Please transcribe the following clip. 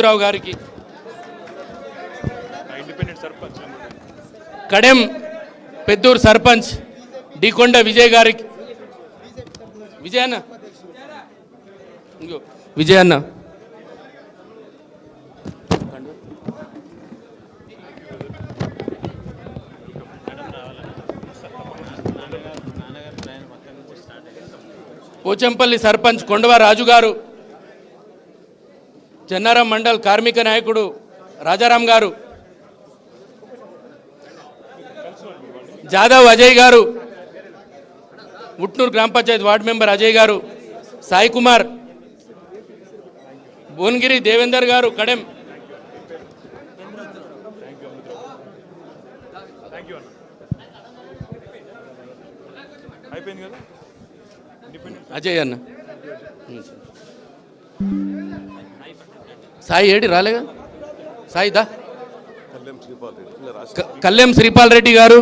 హనుమంతరావు గారికి, కడెం పెద్దూరు సర్పంచ్ డికొండ విజయ్ గారికి, విజయన్న విజయన్న, పోచంపల్లి సర్పంచ్ కొండవ రాజు గారు, జన్నారం మండల్ కార్మిక నాయకుడు రాజారాం గారు, జాదవ్ అజయ్ గారు, ఉట్నూరు గ్రామ పంచాయతీ వార్డు మెంబర్ అజయ్ గారు, సాయి కుమార్, భువనగిరి దేవేందర్ గారు, కడెం, అజయ్ అన్న, సాయి ఏడి రాలేగా, సాయి దా, కళ్యాణ్ శ్రీపాల్ రెడ్డి గారు,